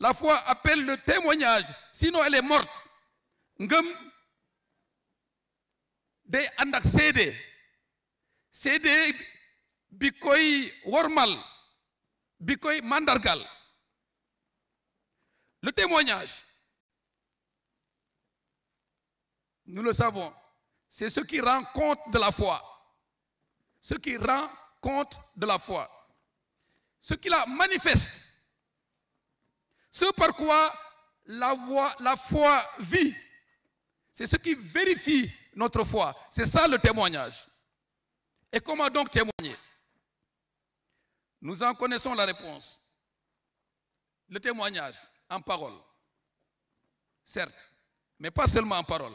La foi appelle le témoignage, sinon elle est morte. Ngëm day ànd ak seede seede bi koy wormal bi koy mandargal. Le témoignage, nous le savons, c'est ce qui rend compte de la foi. Ce qui rend compte de la foi. Ce qui la manifeste. Ce par quoi la foi vit. C'est ce qui vérifie notre foi. C'est ça le témoignage. Et comment donc témoigner? Nous en connaissons la réponse. Le témoignage en parole. Certes, mais pas seulement en parole.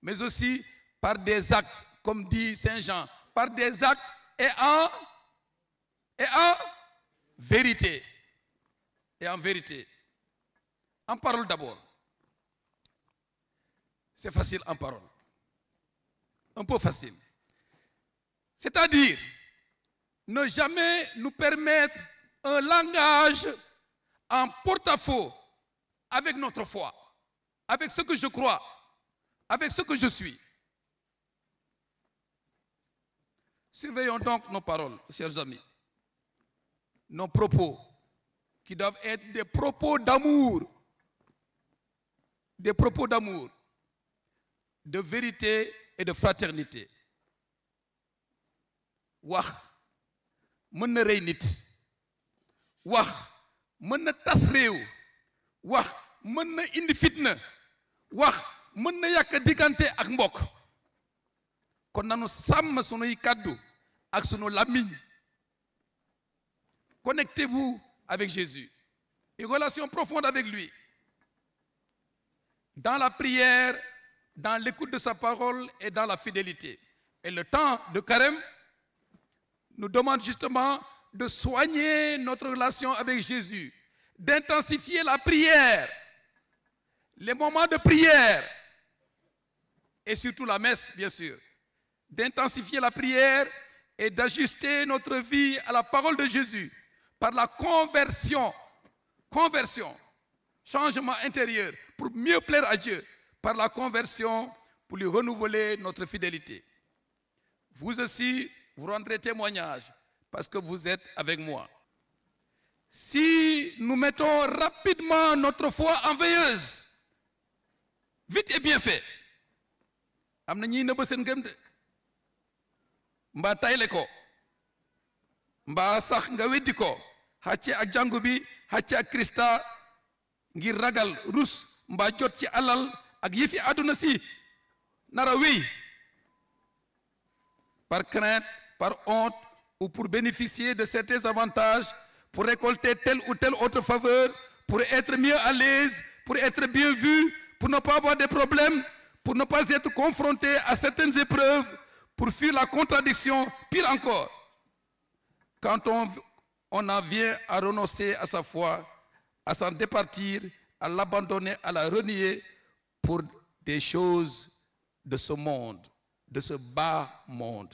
Mais aussi par des actes, comme dit Saint Jean, par des actes et en vérité. Et en vérité. En parole d'abord. C'est facile en parole. Un peu facile. C'est-à-dire, ne jamais nous permettre un langage en porte-à-faux avec notre foi, avec ce que je crois, avec ce que je suis. Surveillons donc nos paroles, chers amis. Nos propos, qui doivent être des propos d'amour, des propos d'amour, de vérité et de fraternité. Wax mën na rey nit, wax mën na tas réew, wax mën na indi fitna, wax mën na yàq diggante ak mbokk. Kon nanu sàmm sunuy kàddu ak sunu làmmiñ. Connectez-vous avec Jésus, une relation profonde avec lui. Dans la prière, dans l'écoute de sa parole et dans la fidélité. Et le temps de carême nous demande justement de soigner notre relation avec Jésus, d'intensifier la prière, les moments de prière, et surtout la messe, bien sûr. D'intensifier la prière et d'ajuster notre vie à la parole de Jésus par la conversion, changement intérieur pour mieux plaire à Dieu, par la conversion pour lui renouveler notre fidélité. Vous aussi, vous rendrez témoignage parce que vous êtes avec moi. Si nous mettons rapidement notre foi en veilleuse, vite et bien fait, am na ñi nëbb seen ngëm de mbaa tayle ko mbaa sax nga weddi ko xàcce ak jàngu bi xàcce ak Krista ngir ragal rus mbaa jot ci alal ak yëfi àdduna si nara wéy par crainte, par honte ou pour bénéficier de certains avantages, pour récolter telle ou telle autre faveur, pour être mieux à l'aise, pour être bien vu, pour ne pas avoir de problèmes, pour ne pas être confronté à certaines épreuves, pour fuir la contradiction, pire encore. Quand on en vient à renoncer à sa foi, à s'en départir, à l'abandonner, à la renier pour des choses de ce monde, de ce bas monde.